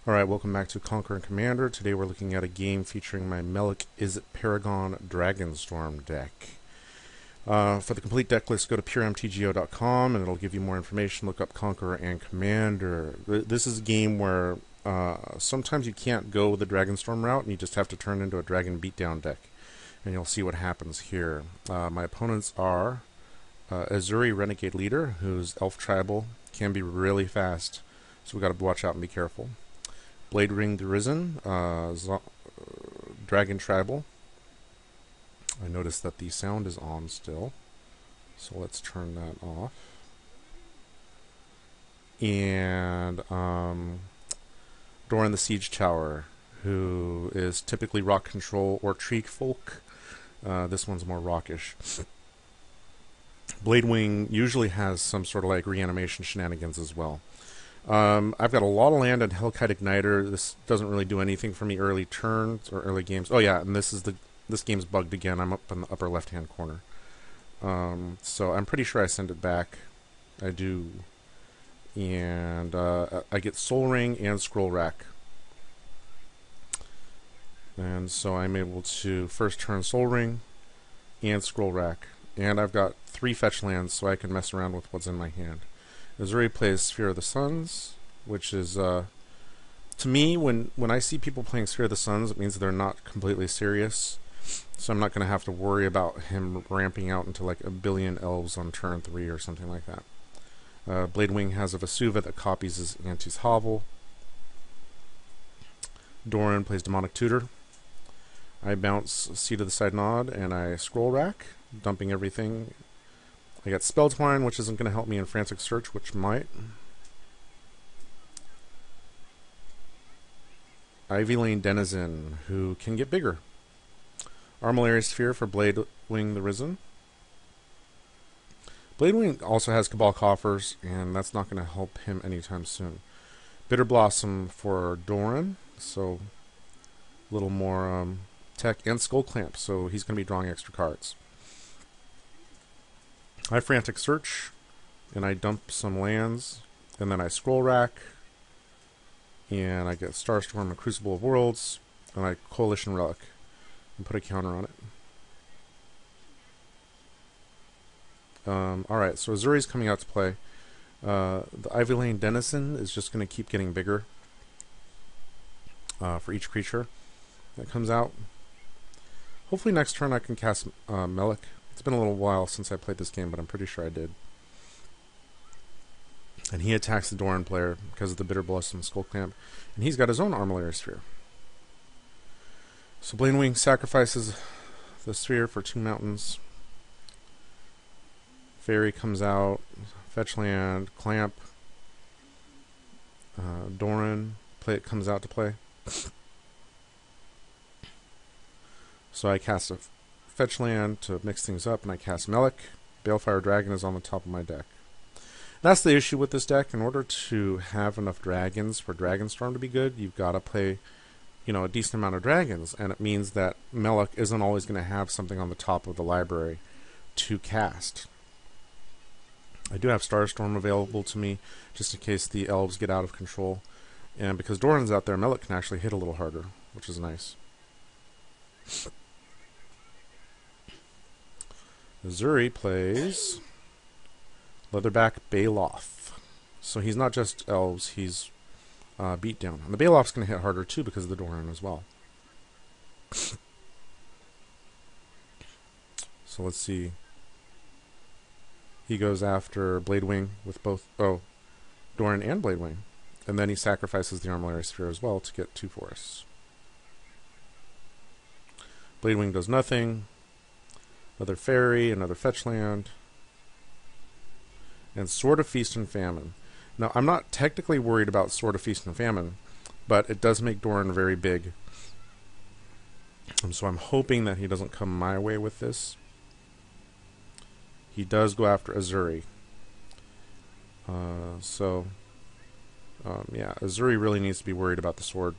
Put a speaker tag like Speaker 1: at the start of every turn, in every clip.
Speaker 1: Alright, welcome back to Conquer and Commander. Today we're looking at a game featuring my Melek Izzet Paragon Dragonstorm deck. For the complete deck list, go to puremtgo.com and it'll give you more information. Look up Conqueror and Commander. This is a game where sometimes you can't go the Dragonstorm route and you just have to turn into a Dragon Beatdown deck. And you'll see what happens here. My opponents are Ezuri Renegade Leader, who's Elf Tribal, can be really fast, so we got to watch out and be careful. Bladewing the Risen, Dragon Tribal. I noticed that the sound is on still, so let's turn that off. And Doran the Siege Tower, who is typically rock control or tree folk. This one's more rockish. Bladewing usually has some sort of like reanimation shenanigans as well. I've got a lot of land and Hellkite Igniter. This doesn't really do anything for me early turns or early games. Oh yeah, and this game's bugged again. I'm up in the upper left-hand corner. So I'm pretty sure I send it back. I do. And I get Soul Ring and Scroll Rack. And so I'm able to first turn Soul Ring and Scroll Rack. And I've got 3 fetch lands so I can mess around with what's in my hand. Ezuri plays Sphere of the Suns, which is, to me, when I see people playing Sphere of the Suns, it means they're not completely serious. So I'm not going to have to worry about him ramping out into like a billion elves on turn 3 or something like that. Bladewing has a Vesuva that copies his Auntie's Hovel. Doran plays Demonic Tutor. I bounce Seat of the Side Nod and I Scroll Rack, dumping everything. I got Spell Twine, which isn't going to help me in Frantic Search, which might. Ivy Lane Denizen, who can get bigger. Armillary Sphere for Bladewing the Risen. Bladewing also has Cabal Coffers, and that's not going to help him anytime soon. Bitter Blossom for Doran, so a little more tech, and Skull Clamp, so he's going to be drawing extra cards. I Frantic Search, and I dump some lands, and then I Scroll Rack, and I get Starstorm and Crucible of Worlds, and I Coalition Relic, and put a counter on it. Alright, so Ezuri's coming out to play. The Ivy Lane Denizen is just going to keep getting bigger for each creature that comes out. Hopefully next turn I can cast Melek. It's been a little while since I played this game, but I'm pretty sure I did. And he attacks the Doran player because of the Bitter Blossom Skull Clamp, and he's got his own Armillary Sphere. So Bladewing sacrifices the sphere for 2 mountains. Fairy comes out, fetch land, clamp. Doran comes out to play. So I cast a fetch land to mix things up, and I cast Melek. Balefire Dragon is on the top of my deck. That's the issue with this deck. In order to have enough dragons for Dragonstorm to be good, you've got to play, a decent amount of dragons, and it means that Melek isn't always going to have something on the top of the library to cast. I do have Starstorm available to me just in case the elves get out of control, and because Doran's out there, Melek can actually hit a little harder, which is nice. Ezuri plays Leatherback Baloth. So he's not just elves, he's beatdown. And the Baloth's going to hit harder too because of the Doran as well. So let's see. He goes after Bladewing with both Doran and Bladewing. And then he sacrifices the Armillary Sphere as well to get 2 forests. Bladewing does nothing. Another Fairy, another fetch land. And Sword of Feast and Famine. Now, I'm not technically worried about Sword of Feast and Famine, but it does make Doran very big. So I'm hoping that he doesn't come my way with this. He does go after Ezuri. Yeah, Ezuri really needs to be worried about the sword.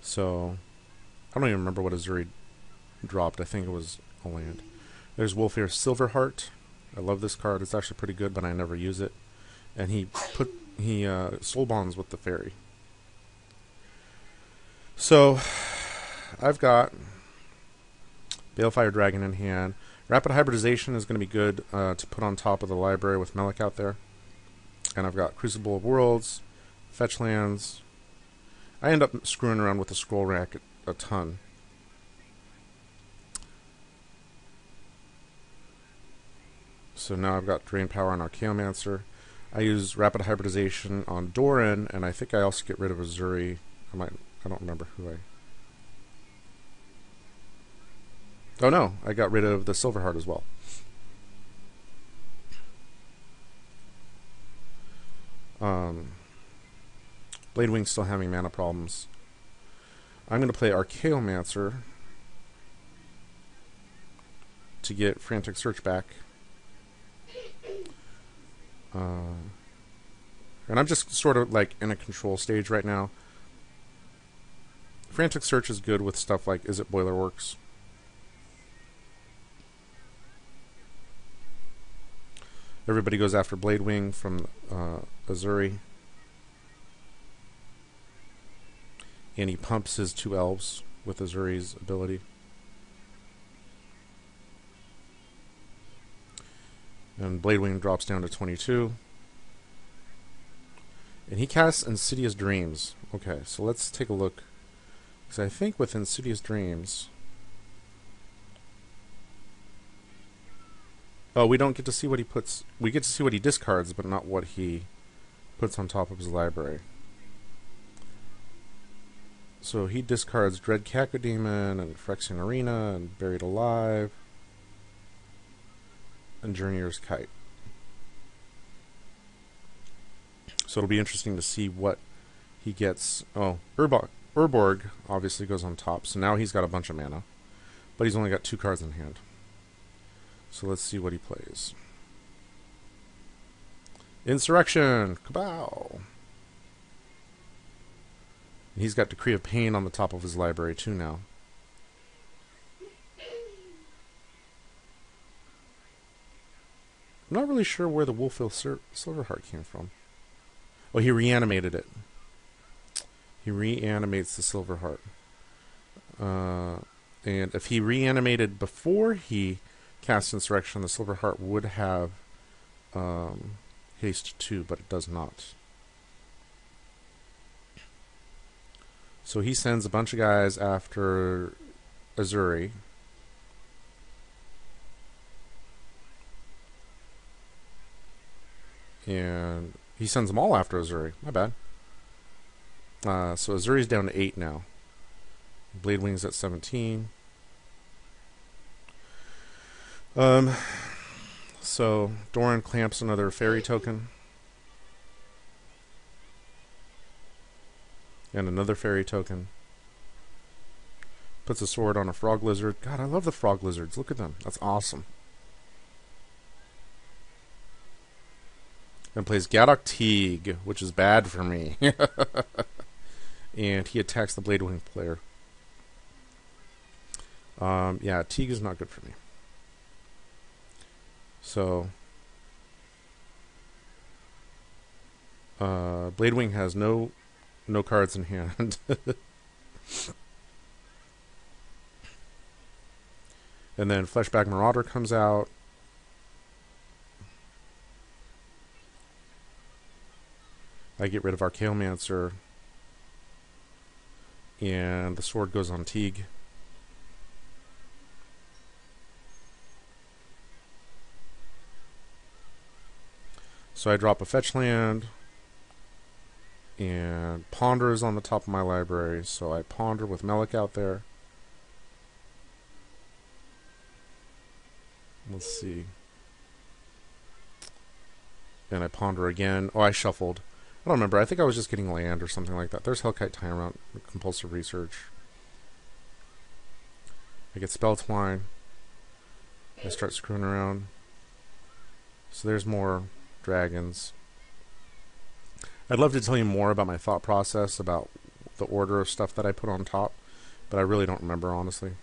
Speaker 1: So, I don't even remember what Ezuri dropped. I think it was a land. There's Wolfear Silverheart. I love this card. It's actually pretty good, but I never use it. And he he soul bonds with the fairy. So I've got Balefire Dragon in hand. Rapid Hybridization is going to be good to put on top of the library with Melek out there. And I've got Crucible of Worlds, Fetch Lands. I end up screwing around with the scroll rack a ton. So now I've got Drain Power on Archaeomancer. I use Rapid Hybridization on Doran, and I think I also get rid of Ezuri. I don't remember who I... Oh no, I got rid of the Silverheart as well. Bladewing's still having mana problems. I'm going to play Archaeomancer to get Frantic Search back. And I'm just sort of like in a control stage right now. Frantic Search is good with stuff like Izzet Boilerworks. Everybody goes after Bladewing from Ezuri. And he pumps his 2 elves with Ezuri's ability. And Bladewing drops down to 22. And he casts Insidious Dreams. Okay, so let's take a look. Because I think with Insidious Dreams... Oh, we don't get to see what he puts... We get to see what he discards, but not what he puts on top of his library. So he discards Dread Cacodemon and Phyrexian Arena and Buried Alive and Journeyer's Kite. So it'll be interesting to see what he gets. Oh, Urborg obviously goes on top, so now he's got a bunch of mana. But he's only got 2 cards in hand. So let's see what he plays. Insurrection! Kabow! He's got Decree of Pain on the top of his library too now. I'm not really sure where the Wolfville Silverheart came from. Oh, he reanimated it. He reanimates the Silverheart. And if he reanimated before he cast Insurrection, the Silverheart would have haste 2, but it does not. So he sends a bunch of guys after Ezuri. And he sends them all after Ezuri. My bad. So Ezuri's down to 8 now. Bladewing's at 17. So Doran clamps another fairy token. And another fairy token. Puts a sword on a frog lizard. God, I love the frog lizards. Look at them. That's awesome. And plays Gadok Teague, which is bad for me. And he attacks the Bladewing player. Yeah, Teague is not good for me. So Bladewing has no cards in hand. And then Fleshback Marauder comes out. I get rid of Archaeomancer. And the sword goes on Teague. So I drop a fetch land. And Ponder is on the top of my library, so I Ponder with Melek out there. Let's see. And I Ponder again. Oh, I shuffled. I don't remember. I think I was just getting land or something like that. There's Hellkite Tyrant, Compulsive Research. I get Spell Twine. I start screwing around. So there's more dragons. I'd love to tell you more about my thought process about the order of stuff that I put on top, but I really don't remember, honestly.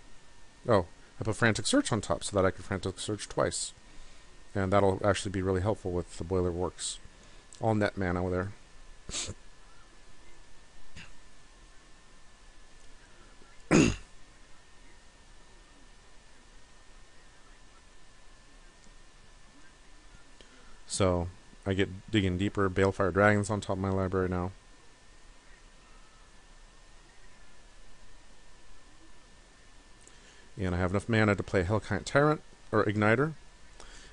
Speaker 1: Oh, I put Frantic Search on top so that I could Frantic Search twice. And that'll actually be really helpful with the Boiler Works. All net mana there. So I get digging deeper. Balefire Dragons on top of my library now. And I have enough mana to play Hellkite Tyrant, or Igniter.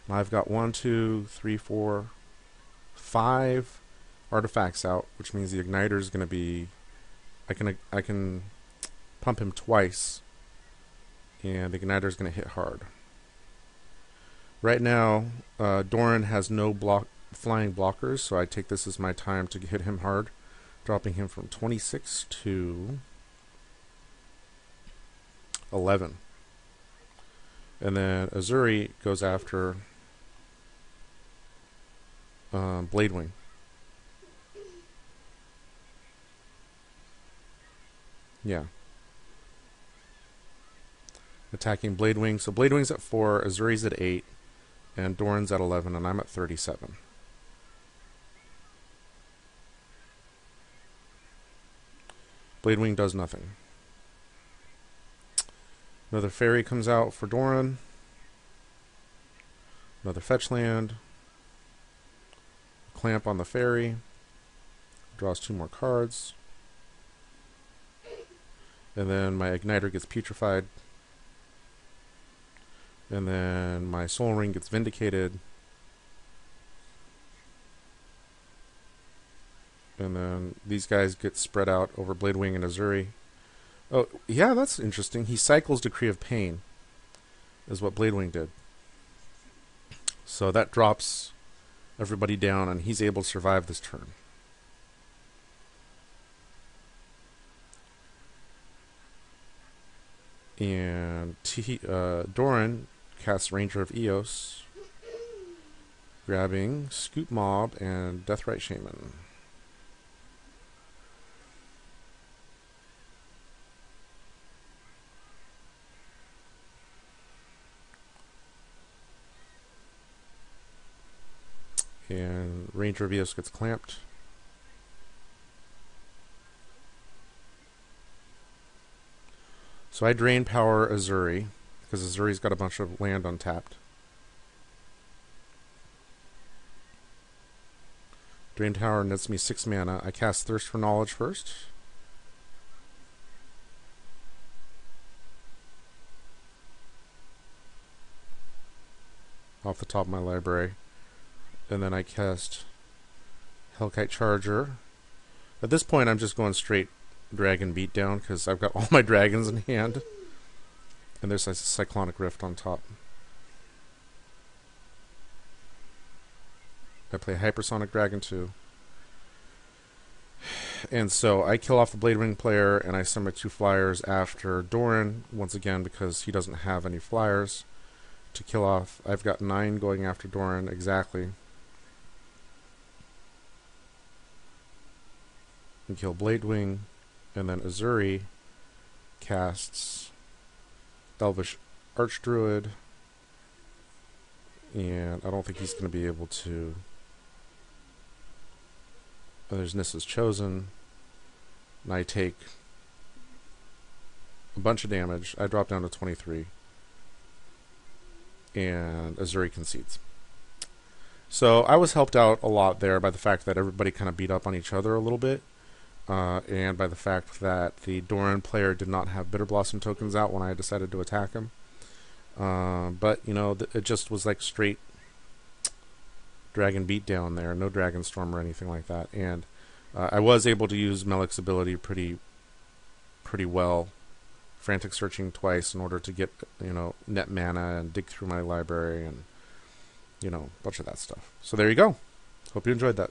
Speaker 1: And I've got 1, 2, 3, 4, 5 artifacts out, which means the Igniter is going to be... I can pump him twice, and the Igniter is going to hit hard. Right now, Doran has no flying blockers, so I take this as my time to hit him hard, dropping him from 26 to 11. And then Ezuri goes after Bladewing. Yeah. Attacking Bladewing. So Bladewing's at 4, Ezuri's at 8, and Doran's at 11, and I'm at 37. Bladewing does nothing. Another fairy comes out for Doran. Another fetch land. Clamp on the fairy. Draws 2 more cards. And then my Igniter gets putrefied. And then my Soul Ring gets vindicated. And then these guys get spread out over Bladewing and Ezuri. Oh, yeah, that's interesting. He cycles Decree of Pain, is what Bladewing did. So that drops everybody down, and he's able to survive this turn. And Doran casts Ranger of Eos, grabbing Scoop Mob and Deathrite Shaman. And Ranger of Eos gets clamped. So I drain power Ezuri, because Azuri's got a bunch of land untapped. Drain power nets me 6 mana. I cast Thirst for Knowledge first. Off the top of my library. And then I cast Hellkite Charger. At this point, I'm just going straight Dragon Beatdown because I've got all my dragons in hand. And there's a Cyclonic Rift on top. I play Hypersonic Dragon too. And so I kill off the Bladewing player and I summon 2 flyers after Doran, once again because he doesn't have any flyers to kill off. I've got 9 going after Doran exactly. And kill Bladewing, and then Ezuri casts Elvish Archdruid, and I don't think he's going to be able to. Oh, there's Nissa's Chosen, and I take a bunch of damage. I drop down to 23, and Ezuri concedes. So I was helped out a lot there by the fact that everybody kind of beat up on each other a little bit. And by the fact that the Doran player did not have Bitter Blossom tokens out when I decided to attack him. But, you know, it just was like straight Dragon Beatdown there. No Dragon Storm or anything like that. And I was able to use Melek's ability pretty well. Frantic Searching twice in order to get, you know, net mana and dig through my library and, you know, a bunch of that stuff. So there you go. Hope you enjoyed that.